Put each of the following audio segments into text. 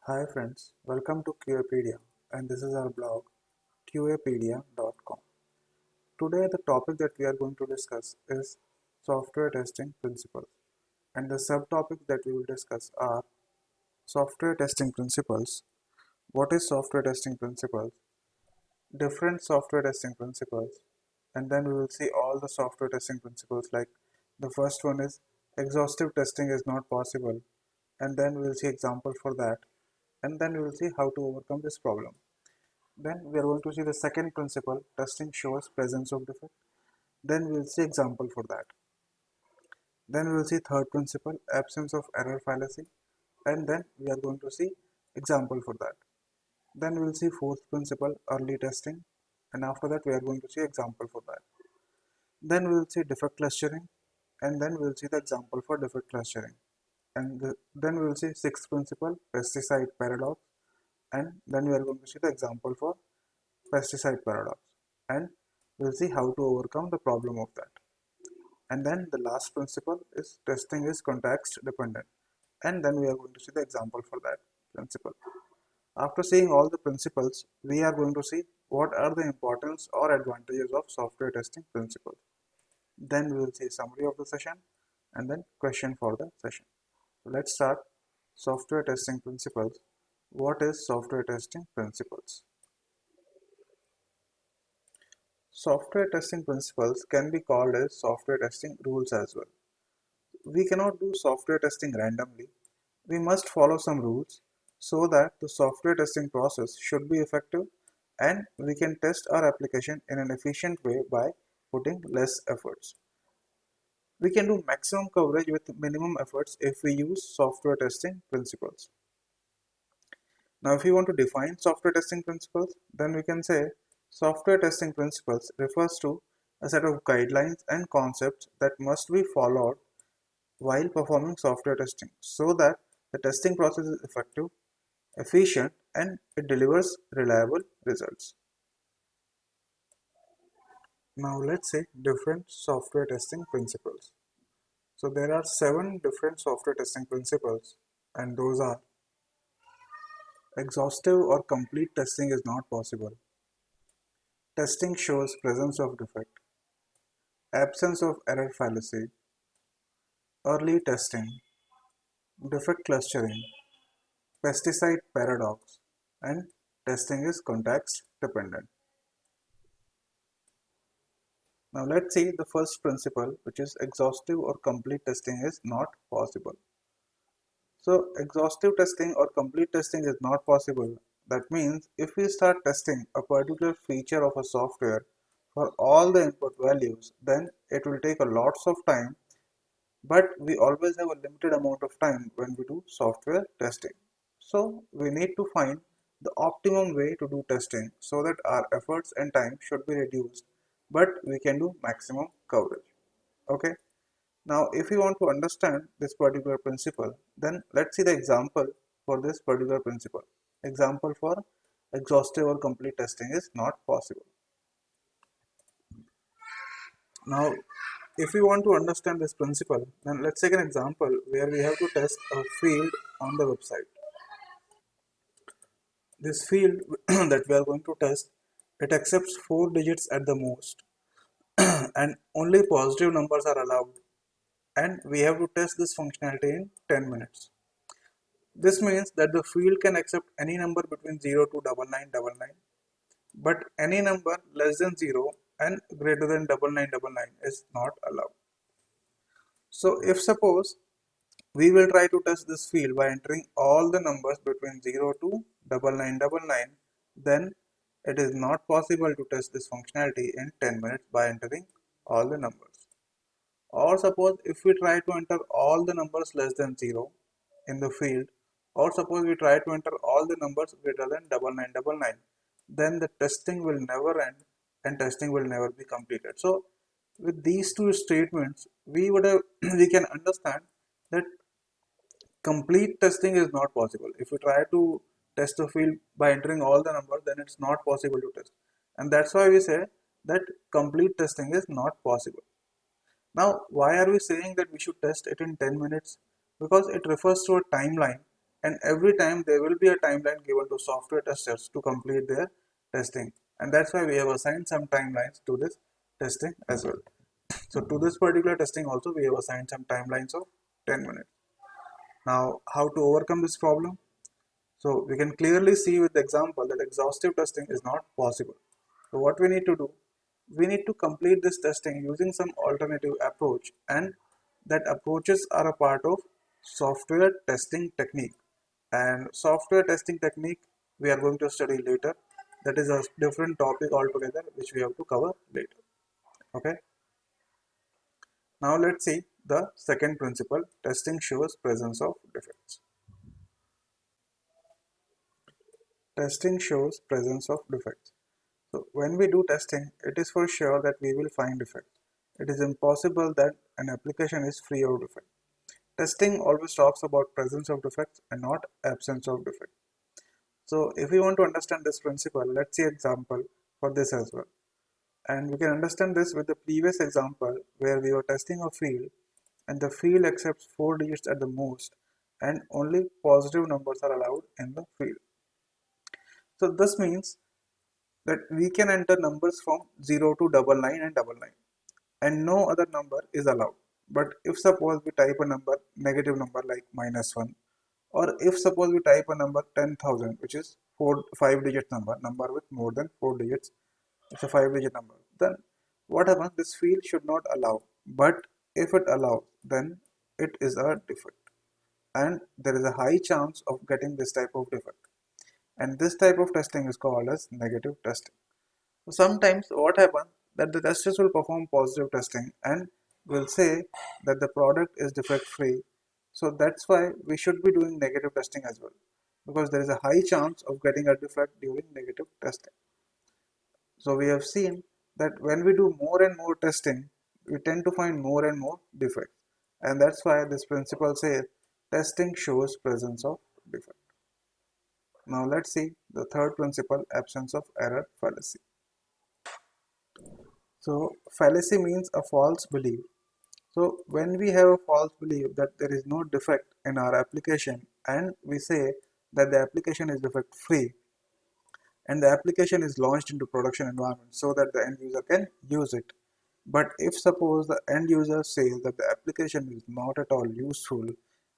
Hi friends, welcome to QApedia and this is our blog qapedia.com. Today the topic that we are going to discuss is software testing principles, and the subtopics that we will discuss are software testing principles, what is software testing principles, different software testing principles, and then we will see all the software testing principles. Like the first one is exhaustive testing is not possible, and then we will see example for that, and then we will see how to overcome this problem. Then we are going to see the second principle, testing shows presence of defect. Then we will see example for that. Then we will see third principle, absence of error fallacy, and then we are going to see example for that. Then we will see fourth principle, early testing, and after that we are going to see example for that. Then we will see defect clustering, and then we will see the example for defect clustering. And then we will see sixth principle, pesticide paradox, and then we are going to see the example for pesticide paradox, and we'll see how to overcome the problem of that. And then the last principle is testing is context dependent, and then we are going to see the example for that principle. After seeing all the principles, we are going to see what are the importance or advantages of software testing principles. Then we will see summary of the session and then question for the session. So let's start. Software testing principles. What is software testing principles? Software testing principles can be called as software testing rules as well. We cannot do software testing randomly. We must follow some rules so that the software testing process should be effective and we can test our application in an efficient way by putting less efforts. We can do maximum coverage with minimum efforts if we use software testing principles. Now, if you want to define software testing principles, then we can say software testing principles refers to a set of guidelines and concepts that must be followed while performing software testing so that the testing process is effective, efficient, and it delivers reliable results. Now let's say different software testing principles. So there are 7 different software testing principles, and those are: exhaustive or complete testing is not possible. Testing shows presence of defect. Absence of error fallacy. Early testing. Defect clustering. Pesticide paradox. And testing is context dependent. Now let's see the first principle, which is exhaustive or complete testing is not possible. So exhaustive testing or complete testing is not possible. That means if we start testing a particular feature of a software for all the input values, then it will take a lots of time, but we always have a limited amount of time when we do software testing. So we need to find the optimum way to do testing so that our efforts and time should be reduced, but we can do maximum coverage. Okay. Now, if you want to understand this particular principle, then let's see the example for this particular principle. Example for exhaustive or complete testing is not possible. Now, if we want to understand this principle, then let's take an example where we have to test a field on the website. This field that we are going to test, it accepts 4 digits at the most and only positive numbers are allowed, and we have to test this functionality in 10 minutes. This means that the field can accept any number between 0 to 9999, but any number less than 0 and greater than 9999 is not allowed. So if suppose we will try to test this field by entering all the numbers between 0 to 9999, then it is not possible to test this functionality in 10 minutes by entering all the numbers. Or suppose if we try to enter all the numbers less than 0 in the field, or suppose we try to enter all the numbers greater than 9999, then the testing will never end and testing will never be completed. So with these two statements, we can understand that complete testing is not possible. If we try to test the field by entering all the numbers, then it's not possible to test, and that's why we say that complete testing is not possible. Now, why are we saying that we should test it in 10 minutes? Because it refers to a timeline and every time there will be a timeline given to software testers to complete their testing, and that's why we have assigned some timelines to this testing as well. So to this particular testing also we have assigned some timelines of 10 minutes. Now how to overcome this problem? So we can clearly see with the example that exhaustive testing is not possible. So what we need to do, we need to complete this testing using some alternative approach, and that approaches are a part of software testing technique. And software testing technique we are going to study later. That is a different topic altogether which we have to cover later. Okay. Now let's see the second principle, testing shows presence of defects. Testing shows presence of defects. So when we do testing, it is for sure that we will find defects. It is impossible that an application is free of defects. Testing always talks about presence of defects and not absence of defects. So if we want to understand this principle, let's see example for this as well. And we can understand this with the previous example where we were testing a field and the field accepts 4 digits at the most and only positive numbers are allowed in the field. So this means that we can enter numbers from 0 to 99 and 99 and no other number is allowed. But if suppose we type a number, negative number like -1, or if suppose we type a number 10,000, which is 5 digit number with more than 4 digits, it's a 5-digit number, then what happens, this field should not allow. But if it allows, then it is a defect and there is a high chance of getting this type of defect, and this type of testing is called as negative testing. So sometimes what happens, that the testers will perform positive testing and will say that the product is defect free. So that's why we should be doing negative testing as well, because there is a high chance of getting a defect during negative testing. So we have seen that when we do more and more testing, we tend to find more and more defects, and that's why this principle says testing shows presence of defect. Now let's see the third principle, absence of error fallacy. So fallacy means a false belief. So when we have a false belief that there is no defect in our application and we say that the application is defect free and the application is launched into production environment so that the end user can use it. But if suppose the end user says that the application is not at all useful,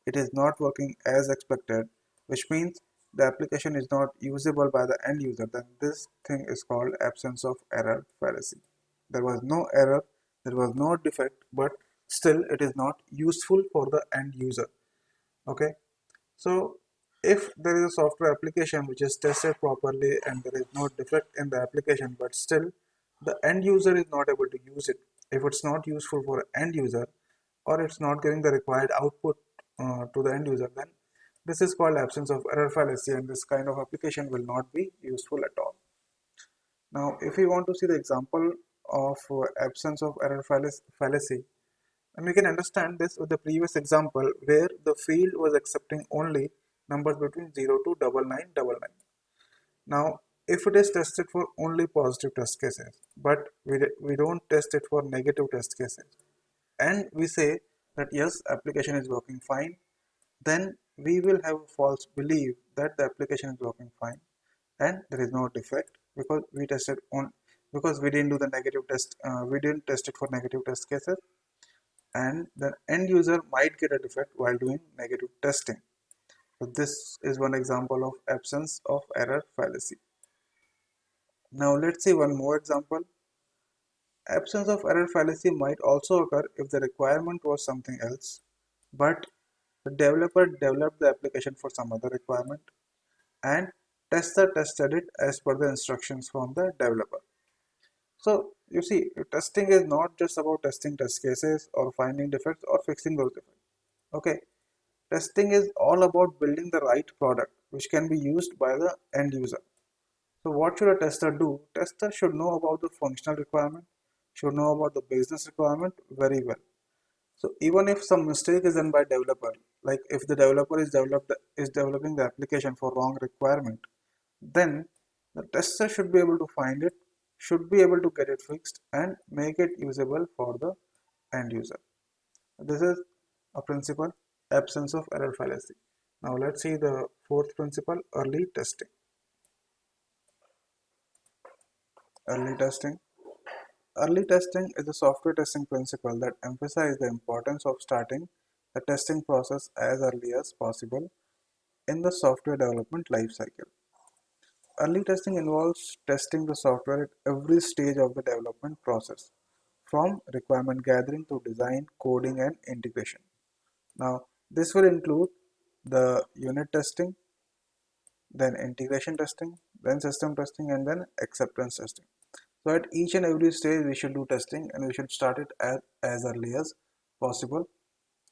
it is not working as expected, which means the application is not usable by the end user, then this thing is called absence of error fallacy. There was no error, there was no defect, but still it is not useful for the end user. Okay, so if there is a software application which is tested properly and there is no defect in the application, but still the end user is not able to use it, if it's not useful for end user or it's not giving the required output to the end user, then this is called absence of error fallacy, and this kind of application will not be useful at all. Now if we want to see the example of absence of error fallacy, and we can understand this with the previous example where the field was accepting only numbers between 0 to 9999. Now if it is tested for only positive test cases, but we don't test it for negative test cases, and we say that yes, application is working fine, then we will have a false belief that the application is working fine and there is no defect because we tested on, because we didn't do the negative test, we didn't test it for negative test cases, and the end user might get a defect while doing negative testing. So this is one example of absence of error fallacy. Now let's see one more example. Absence of error fallacy might also occur if the requirement was something else, but the developer developed the application for some other requirement and tester tested it as per the instructions from the developer. So you see, testing is not just about testing test cases or finding defects or fixing those defects. Okay, testing is all about building the right product which can be used by the end user. So what should a tester do? Tester should know about the functional requirement, should know about the business requirement very well. So even if some mistake is done by developer, like if the developer is developing the application for wrong requirement, then the tester should be able to find it, should be able to get it fixed and make it usable for the end user. This is a principle, absence of error fallacy. Now let's see the fourth principle, early testing. Early testing. Early testing is a software testing principle that emphasizes the importance of starting the testing process as early as possible in the software development lifecycle. Early testing involves testing the software at every stage of the development process, from requirement gathering to design, coding, and integration. Now, this will include the unit testing, then integration testing, then system testing, and then acceptance testing. So, at each and every stage, we should do testing and we should start it as early as possible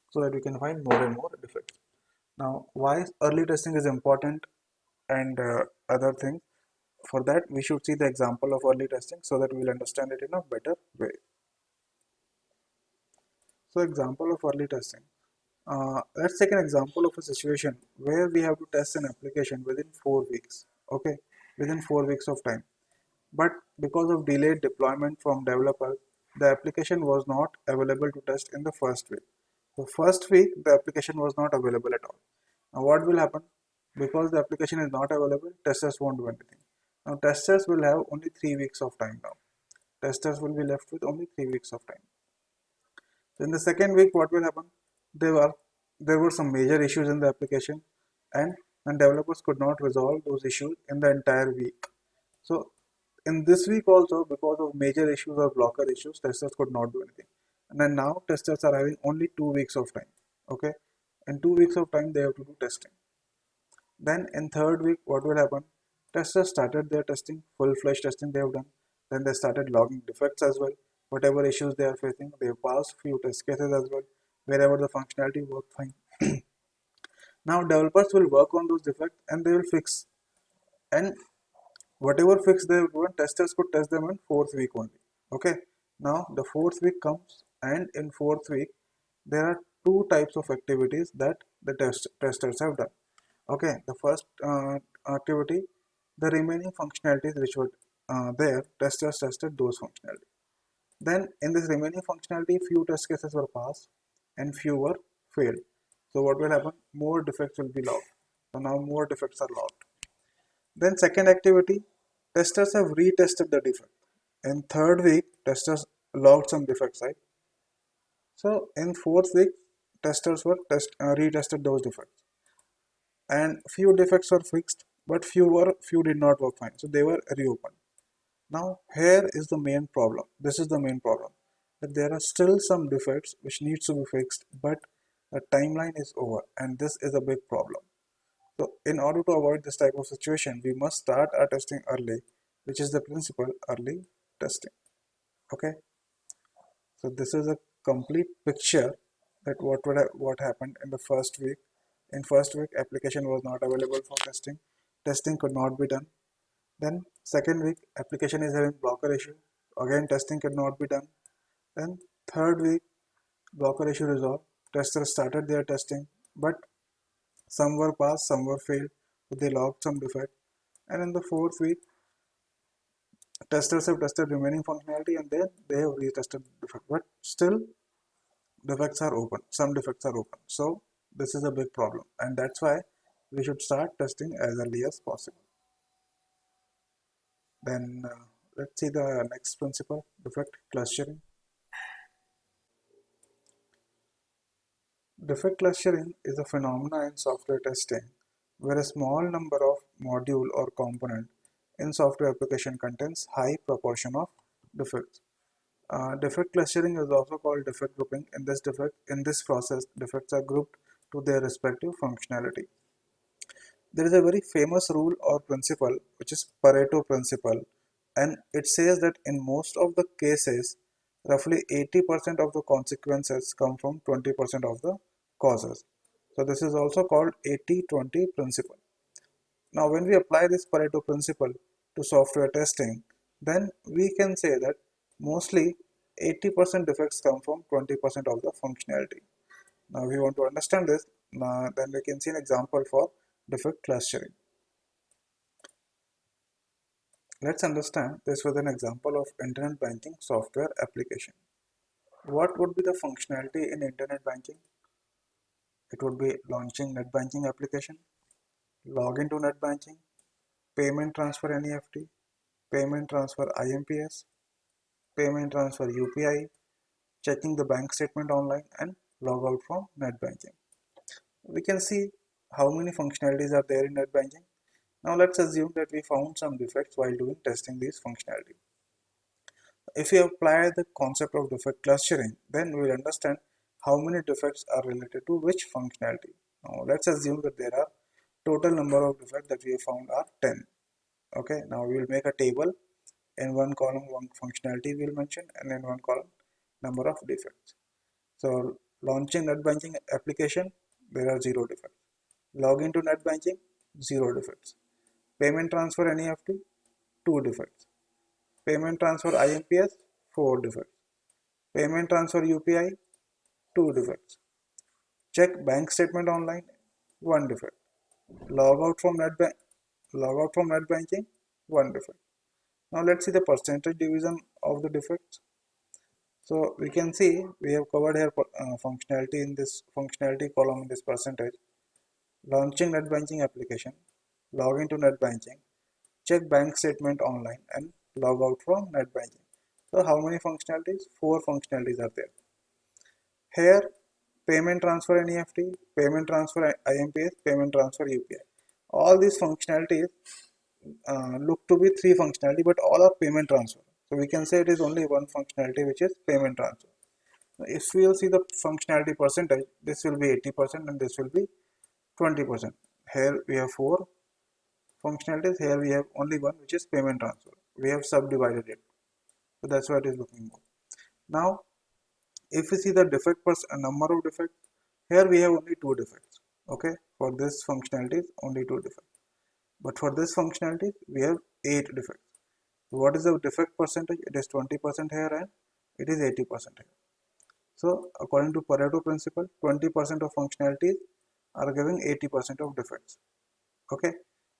so that we can find more and more defects. Now, why early testing is important and other things? For that, we should see the example of early testing so that we will understand it in a better way. So, example of early testing. Let's take an example of a situation where we have to test an application within 4 weeks. Okay, within 4 weeks of time. But because of delayed deployment from developer, the application was not available to test in the first week. The first week, the application was not available at all. Now, what will happen? Because the application is not available, testers won't do anything. Now, testers will have only 3 weeks of time now. Testers will be left with only 3 weeks of time. So in the second week, what will happen? There were there were some major issues in the application, and developers could not resolve those issues in the entire week. So in this week also, because of major issues or blocker issues, testers could not do anything. And then now testers are having only 2 weeks of time. Okay, in 2 weeks of time they have to do testing. Then in third week, what will happen? Testers started their testing, full-fledged testing they have done. Then they started logging defects as well. Whatever issues they are facing, they have passed few test cases as well. Wherever the functionality worked fine. Now developers will work on those defects and they will fix. And whatever fix they have done, testers could test them in fourth week only. Okay. Now the fourth week comes, and in fourth week there are two types of activities that the testers have done. Okay, the first activity, the remaining functionalities which were there, testers tested those functionalities. Then in this remaining functionality, few test cases were passed and few were failed. So what will happen? More defects will be logged. So now more defects are logged. Then second activity, testers have retested the defect. In third week, testers logged some defects, right? So in fourth week, testers were retested those defects, and few defects were fixed, but few did not work fine, so they were reopened. Now here is the main problem. This is the main problem, that there are still some defects which needs to be fixed, but the timeline is over, and this is a big problem. So in order to avoid this type of situation, we must start our testing early, which is the principle early testing. Okay, so this is a complete picture that what happened in the first week. In first week, application was not available for testing. Testing could not be done. Then second week, application is having blocker issue. Again, testing could not be done. Then third week, blocker issue resolved. Testers started their testing, but some were passed, some were failed. So they logged some defect. And in the fourth week, testers have tested remaining functionality and then they have retested defect. But still, defects are open. Some defects are open. So this is a big problem, and that's why we should start testing as early as possible. Then let's see the next principle, defect clustering. Defect clustering is a phenomenon in software testing where a small number of module or component in software application contains high proportion of defects. Defect clustering is also called defect grouping. In this process, defects are grouped to their respective functionality. There is a very famous rule or principle which is Pareto principle, and it says that in most of the cases roughly 80% of the consequences come from 20% of the causes. So this is also called 80-20 principle. Now when we apply this Pareto principle to software testing, then we can say that mostly 80% defects come from 20% of the functionality. Now if you want to understand this, then we can see an example for defect clustering. Let's understand this with an example of internet banking software application. What would be the functionality in internet banking? it would be launching net banking application, login to net banking, payment transfer NEFT, payment transfer IMPS, payment transfer UPI, checking the bank statement online, and log out from net banking. We can see how many functionalities are there in net banking. Now let's assume that we found some defects while doing testing these functionality. If we apply the concept of defect clustering, then we will understand how many defects are related to which functionality. Now let's assume that there are total number of defects that we have found are 10. Okay, now we will make a table. In one column one functionality we will mention, and in one column number of defects. So launching net banking application, there are 0 defects. Login to net banking, 0 defects. Payment transfer NEFT, 2 defects. Payment transfer IMPS, 4 defects. Payment transfer UPI, 2 defects. Check bank statement online, 1 defect. Log out from net banking, 1 defect. Now let's see the percentage division of the defects. So we can see we have covered here functionality in this functionality column in this percentage. Launching net banking application, log into net banking, check bank statement online, and log out from net banking. So how many functionalities? 4 functionalities are there. Here, payment transfer NEFT, payment transfer IMPS, payment transfer UPI. All these functionalities look to be 3 functionality, but all are payment transfer. So we can say it is only one functionality, which is payment transfer. If we will see the functionality percentage, this will be 80% and this will be 20%. Here we have 4 functionalities. Here we have only one, which is payment transfer. We have subdivided it, so that's why it is looking more. Now if we see the defect number of defects, here we have only 2 defects. Okay, for this functionality only 2 defects, but for this functionality we have 8 defects. What is the defect percentage? It is 20% here and it is 80% here. So according to Pareto principle, 20% of functionalities are giving 80% of defects. Okay,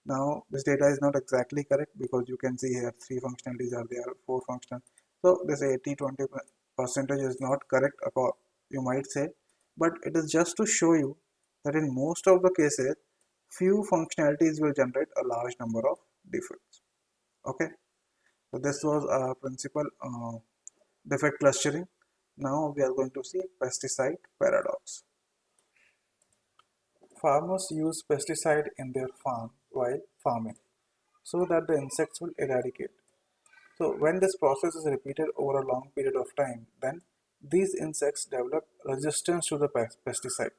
now this data is not exactly correct because you can see here 3 functionalities are there, 4 functional. So this 80-20 percentage is not correct, you might say, but it is just to show you that in most of the cases few functionalities will generate a large number of defects. Okay, so this was a principle defect clustering. Now we are going to see pesticide paradox. Farmers use pesticide in their farm while farming so that the insects will eradicate. So when this process is repeated over a long period of time, then these insects develop resistance to the pesticide,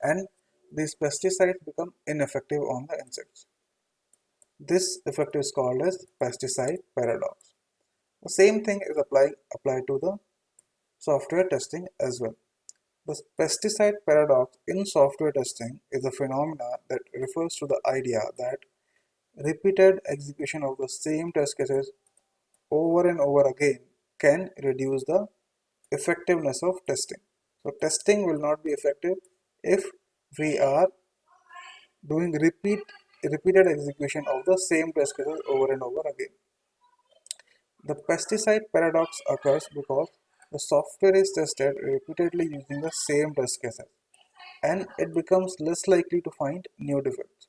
and these pesticides become ineffective on the insects. This effect is called as pesticide paradox. The same thing is applied to the software testing as well. The pesticide paradox in software testing is a phenomena that refers to the idea that repeated execution of the same test cases over and over again can reduce the effectiveness of testing. So testing will not be effective if we are doing repeated execution of the same test cases over and over again. The pesticide paradox occurs because the software is tested repeatedly using the same test cases, and it becomes less likely to find new defects.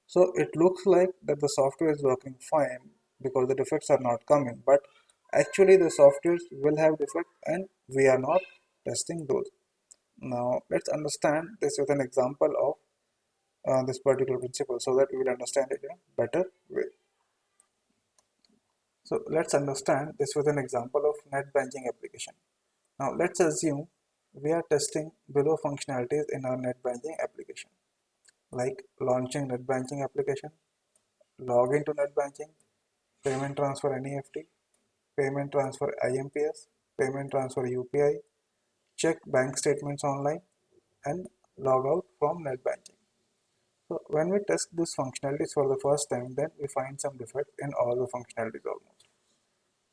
So it looks like that the software is working fine because the defects are not coming, but actually the softwares will have defects and we are not testing those. Now let's understand this with an example of this particular principle so that we will understand it in a better way. So let's understand this with an example of net banking application. Now let's assume we are testing below functionalities in our net banking application, like launching net banking application, log into net banking, payment transfer NEFT, payment transfer IMPS, payment transfer UPI, check bank statements online, and log out from net banking. So when we test these functionalities for the first time, then we find some defects in all the functionalities almost.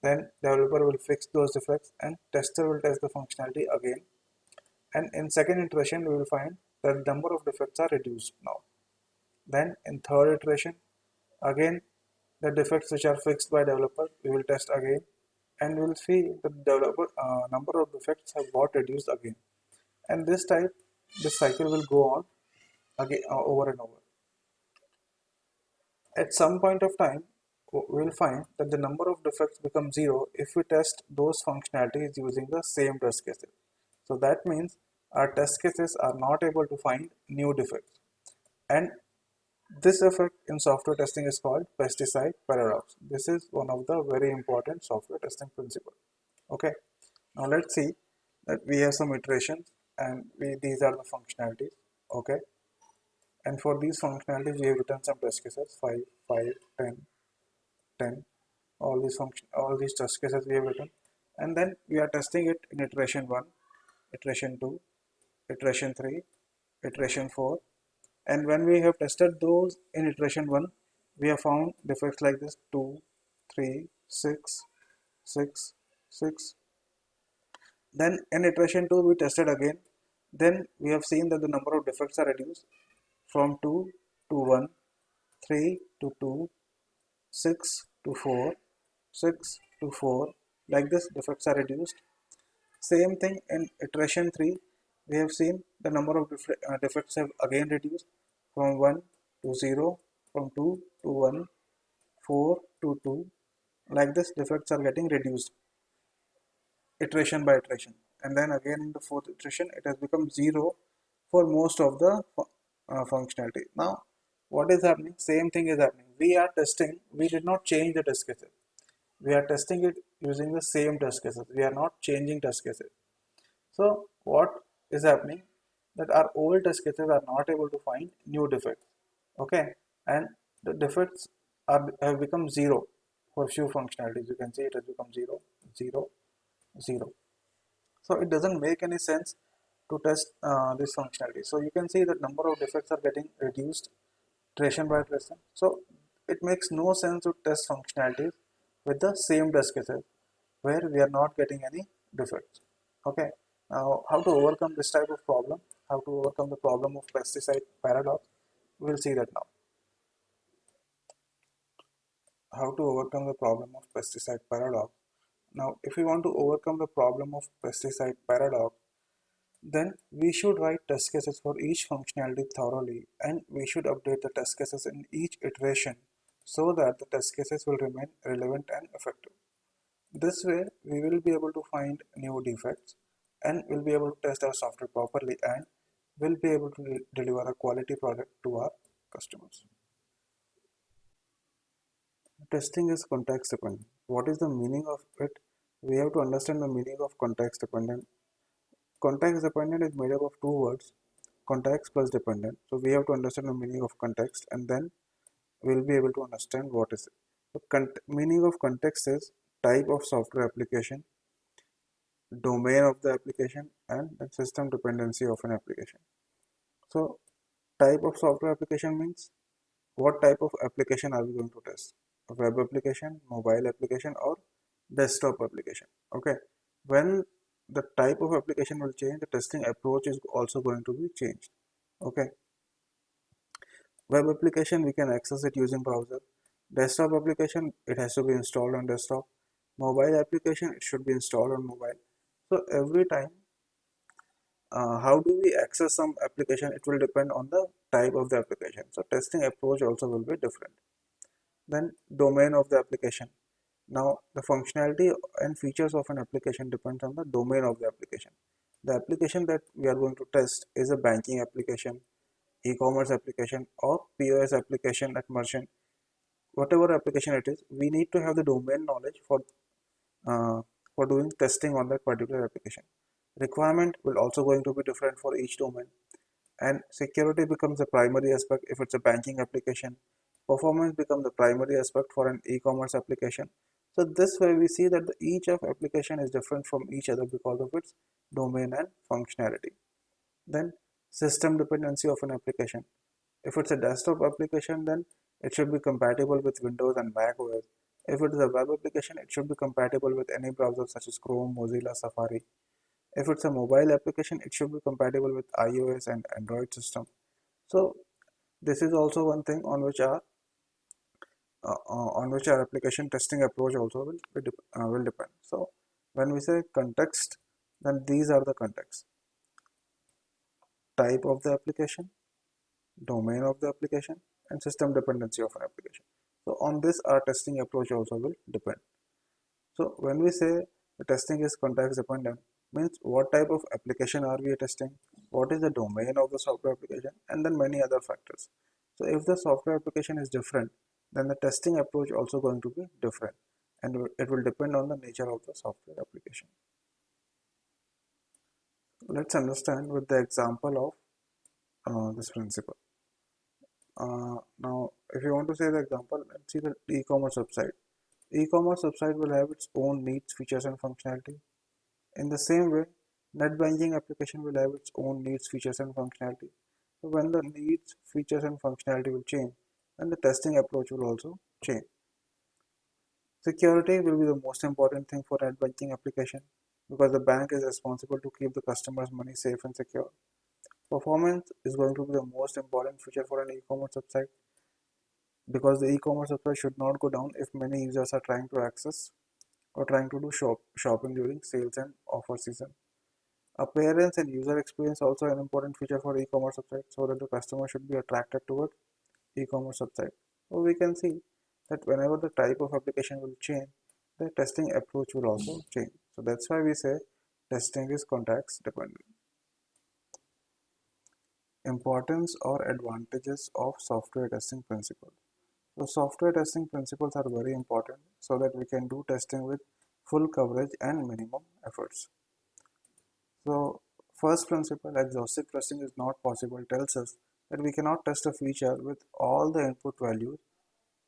Then developer will fix those defects and tester will test the functionality again. And in second iteration, we will find that the number of defects are reduced now. Then in third iteration, again the defects which are fixed by developer, we will test again, and we will see the developer number of defects have got reduced again. And this type this cycle will go on again over and over. At some point of time, we'll find that the number of defects becomes zero if we test those functionalities using the same test cases. So that means our test cases are not able to find new defects. And this effect in software testing is called pesticide paradox. This is one of the very important software testing principles. Okay, now let's see that we have some iterations and these are the functionalities. Okay, and for these functionalities we have written some test cases 5, 5, 10, 10. All these test cases we have written, and then we are testing it in iteration 1, iteration 2, iteration 3, iteration 4. And when we have tested those in iteration 1, we have found defects like this 2, 3, 6, 6, 6. Then in iteration 2 we tested again. Then we have seen that the number of defects are reduced from 2 to 1, 3 to 2, 6 to 4, 6 to 4. Like this defects are reduced. Same thing in iteration 3, we have seen the number of defects have again reduced from 1 to 0, from 2 to 1, 4 to 2. Like this defects are getting reduced iteration by iteration. And then again in the fourth iteration it has become 0 for most of the functionality. Now what is happening? Same thing is happening. We are testing, we did not change the test cases. We are testing it using the same test cases. We are not changing test cases. So what is happening, that our old test cases are not able to find new defects. Okay, and the defects have become 0 for few functionalities. You can see it has become 0, 0, 0. So it doesn't make any sense to test this functionality. So you can see that number of defects are getting reduced iteration by iteration. So it makes no sense to test functionalities with the same test cases where we are not getting any defects. Okay, now how to overcome this type of problem, how to overcome the problem of pesticide paradox, we'll see that now. How to overcome the problem of pesticide paradox. Now if we want to overcome the problem of pesticide paradox, then we should write test cases for each functionality thoroughly, and we should update the test cases in each iteration so that the test cases will remain relevant and effective. This way, we will be able to find new defects and will be able to test our software properly and will be able to deliver a quality product to our customers. Testing is context dependent. What is the meaning of it? We have to understand the meaning of context dependent. Context dependent is made up of two words, context plus dependent. So we have to understand the meaning of context and then we'll be able to understand what is it. The meaning of context is type of software application, domain of the application, and the system dependency of an application. So type of software application means what type of application are we going to test? A web application, mobile application, or desktop application. Okay, when the type of application will change, the testing approach is also going to be changed. Okay, web application we can access it using browser. Desktop application, it has to be installed on desktop. Mobile application, it should be installed on mobile. So every time how do we access some application, it will depend on the type of the application. So testing approach also will be different. Then domain of the application. Now the functionality and features of an application depends on the domain of the application. The application that we are going to test is a banking application, e-commerce application, or POS application at merchant. Whatever application it is, we need to have the domain knowledge for doing testing on that particular application. Requirement will also going to be different for each domain, and security becomes the primary aspect if it's a banking application. Performance becomes the primary aspect for an e-commerce application. So this way we see that each of application is different from each other because of its domain and functionality. Then system dependency of an application. If it's a desktop application, then it should be compatible with Windows and Mac OS. If it is a web application, it should be compatible with any browser such as Chrome, Mozilla, Safari. If it's a mobile application, it should be compatible with iOS and Android system. So this is also one thing on which our application testing approach also will depend. So when we say context, then these are the contexts. type of the application, domain of the application, and system dependency of an application. So on this, our testing approach also will depend. So when we say the testing is context dependent, means what type of application are we testing, what is the domain of the software application, and then many other factors. So if the software application is different, then the testing approach also going to be different, and it will depend on the nature of the software application. Let's understand with the example of this principle. Now, if you want to say the example, let's see the e-commerce website. E-commerce website will have its own needs, features, and functionality. In the same way, net banking application will have its own needs, features, and functionality. So when the needs, features, and functionality will change, then the testing approach will also change. Security will be the most important thing for net banking application because the bank is responsible to keep the customer's money safe and secure. Performance is going to be the most important feature for an e-commerce website because the e-commerce website should not go down if many users are trying to access or trying to do shopping during sales and offer season. Appearance and user experience also an important feature for e-commerce website so that the customer should be attracted towards e-commerce website. So we can see that whenever the type of application will change, the testing approach will also change. So that's why we say testing is context dependent. Importance or advantages of software testing principles. So software testing principles are very important so that we can do testing with full coverage and minimum efforts. So first principle, exhaustive testing is not possible, tells us that we cannot test a feature with all the input values.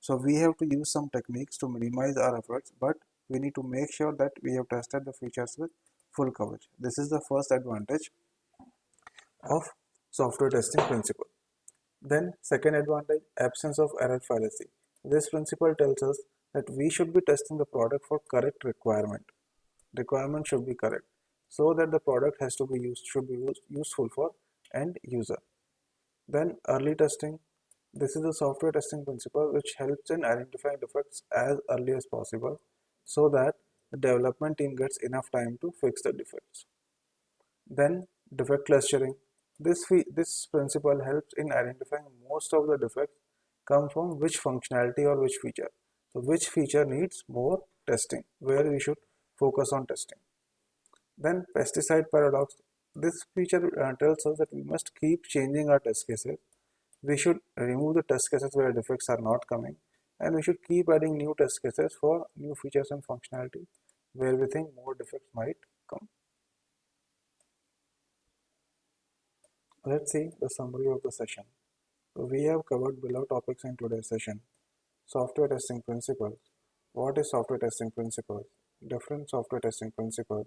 So we have to use some techniques to minimize our efforts, but we need to make sure that we have tested the features with full coverage. This is the first advantage of software testing principle. Then second advantage, absence of error fallacy. This principle tells us that we should be testing the product for correct requirement. Requirement should be correct so that the product has to be useful for end user. Then early testing. This is a software testing principle which helps in identifying defects as early as possible so that the development team gets enough time to fix the defects. Then defect clustering. This principle helps in identifying most of the defects come from which functionality or which feature. So which feature needs more testing, where we should focus on testing. Then pesticide paradox. This feature tells us that we must keep changing our test cases. We should remove the test cases where defects are not coming, and we should keep adding new test cases for new features and functionality where we think more defects might come. Let's see the summary of the session. So we have covered below topics in today's session. Software testing principles. What is software testing principles? Different software testing principles.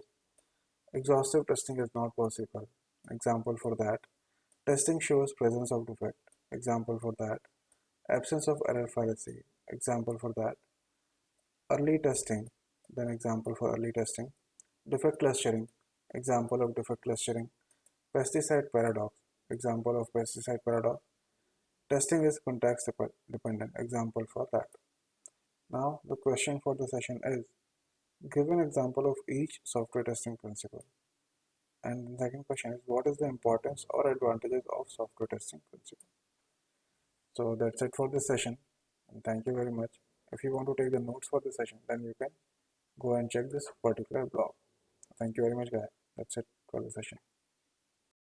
Exhaustive testing is not possible. Example for that. Testing shows presence of defect. Example for that. Absence of error fallacy. Example for that. Early testing. Then example for early testing. Defect clustering. Example of defect clustering. Pesticide paradox. Example of pesticide paradox. Testing is context dependent. Example for that. Now the question for the session is, give an example of each software testing principle. And the second question is, what is the importance or advantages of software testing principle? So that's it for this session. And thank you very much. If you want to take the notes for the session, then you can go and check this particular blog. Thank you very much, guys. That's it for the session.